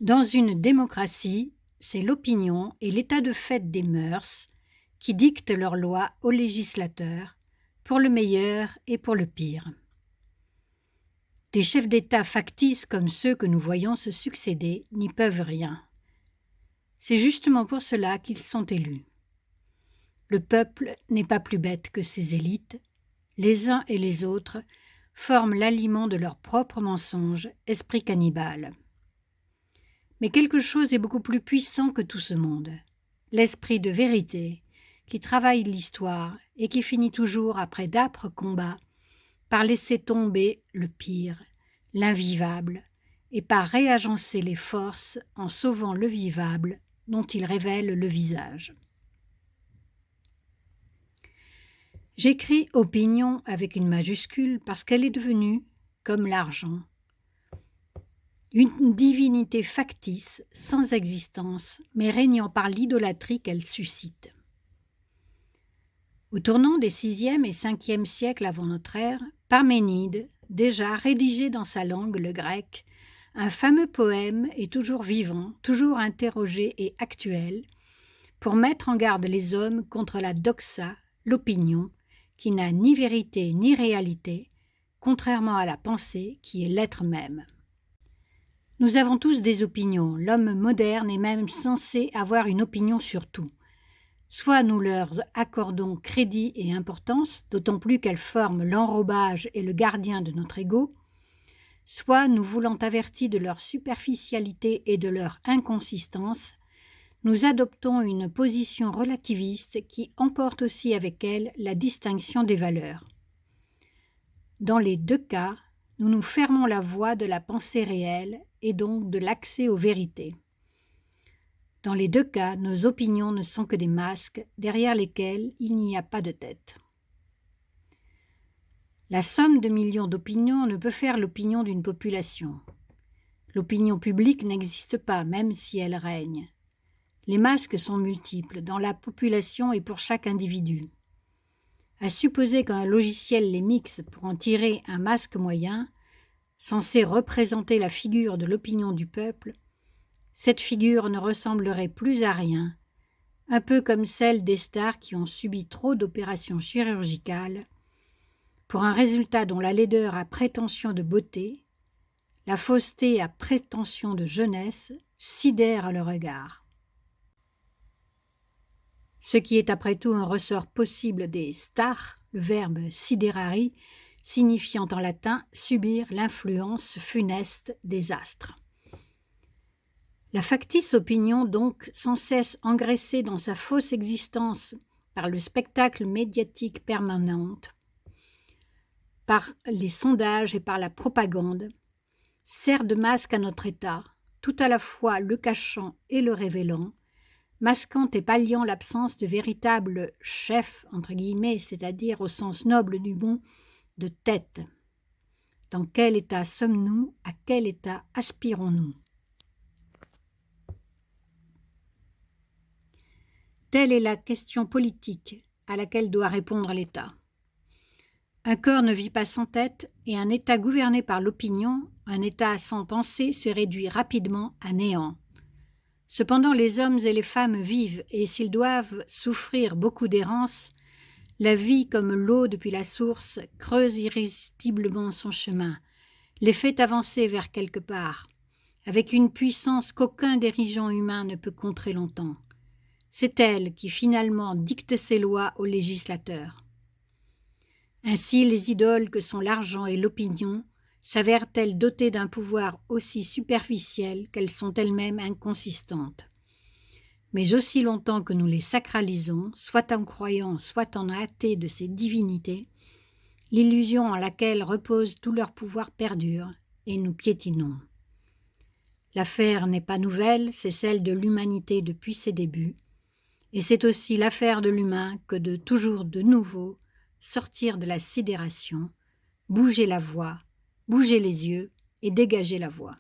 Dans une démocratie, c'est l'opinion et l'état de fait des mœurs qui dictent leurs lois aux législateurs, pour le meilleur et pour le pire. Des chefs d'État factices comme ceux que nous voyons se succéder n'y peuvent rien. C'est justement pour cela qu'ils sont élus. Le peuple n'est pas plus bête que ses élites. Les uns et les autres forment l'aliment de leurs propres mensonges, esprit cannibale. Mais quelque chose est beaucoup plus puissant que tout ce monde, l'esprit de vérité, qui travaille l'histoire et qui finit toujours, après d'âpres combats, par laisser tomber le pire, l'invivable, et par réagencer les forces en sauvant le vivable dont il révèle le visage. J'écris opinion avec une majuscule parce qu'elle est devenue, comme l'argent, une divinité factice, sans existence, mais régnant par l'idolâtrie qu'elle suscite. Au tournant des 6e et 5e siècles avant notre ère, Parménide, déjà rédigé dans sa langue, le grec, un fameux poème est toujours vivant, toujours interrogé et actuel, pour mettre en garde les hommes contre la doxa, l'opinion, qui n'a ni vérité ni réalité, contrairement à la pensée qui est l'être même. Nous avons tous des opinions, l'homme moderne est même censé avoir une opinion sur tout. Soit nous leur accordons crédit et importance, d'autant plus qu'elles forment l'enrobage et le gardien de notre ego, soit nous voulant avertis de leur superficialité et de leur inconsistance, nous adoptons une position relativiste qui emporte aussi avec elle la distinction des valeurs. Dans les deux cas, nous nous fermons la voie de la pensée réelle et donc de l'accès aux vérités. Dans les deux cas, nos opinions ne sont que des masques derrière lesquels il n'y a pas de tête. La somme de millions d'opinions ne peut faire l'opinion d'une population. L'opinion publique n'existe pas, même si elle règne. Les masques sont multiples dans la population et pour chaque individu. À supposer qu'un logiciel les mixe pour en tirer un masque moyen, censé représenter la figure de l'opinion du peuple, cette figure ne ressemblerait plus à rien, un peu comme celle des stars qui ont subi trop d'opérations chirurgicales, pour un résultat dont la laideur a prétention de beauté, la fausseté a prétention de jeunesse, sidère le regard. Ce qui est après tout un ressort possible des stars, le verbe siderari, signifiant en latin subir l'influence funeste des astres. La factice opinion, donc, sans cesse engraissée dans sa fausse existence par le spectacle médiatique permanent, par les sondages et par la propagande, sert de masque à notre état, tout à la fois le cachant et le révélant, masquant et palliant l'absence de véritable chef, entre guillemets, c'est-à-dire au sens noble du mot, de tête. Dans quel état sommes-nous? À quel état aspirons-nous? Telle est la question politique à laquelle doit répondre l'État. Un corps ne vit pas sans tête et un État gouverné par l'opinion, un État sans pensée, se réduit rapidement à néant. Cependant, les hommes et les femmes vivent et s'ils doivent souffrir beaucoup d'errance, la vie, comme l'eau depuis la source, creuse irrésistiblement son chemin, les fait avancer vers quelque part, avec une puissance qu'aucun dirigeant humain ne peut contrer longtemps. C'est elle qui finalement dicte ses lois aux législateurs. Ainsi, les idoles que sont l'argent et l'opinion s'avèrent-elles dotées d'un pouvoir aussi superficiel qu'elles sont elles-mêmes inconsistantes. Mais aussi longtemps que nous les sacralisons, soit en croyant, soit en athées de ces divinités, l'illusion en laquelle repose tout leur pouvoir perdure, et nous piétinons. L'affaire n'est pas nouvelle, c'est celle de l'humanité depuis ses débuts, et c'est aussi l'affaire de l'humain que de toujours de nouveau sortir de la sidération, bouger la voie, bouger les yeux et dégager la voie.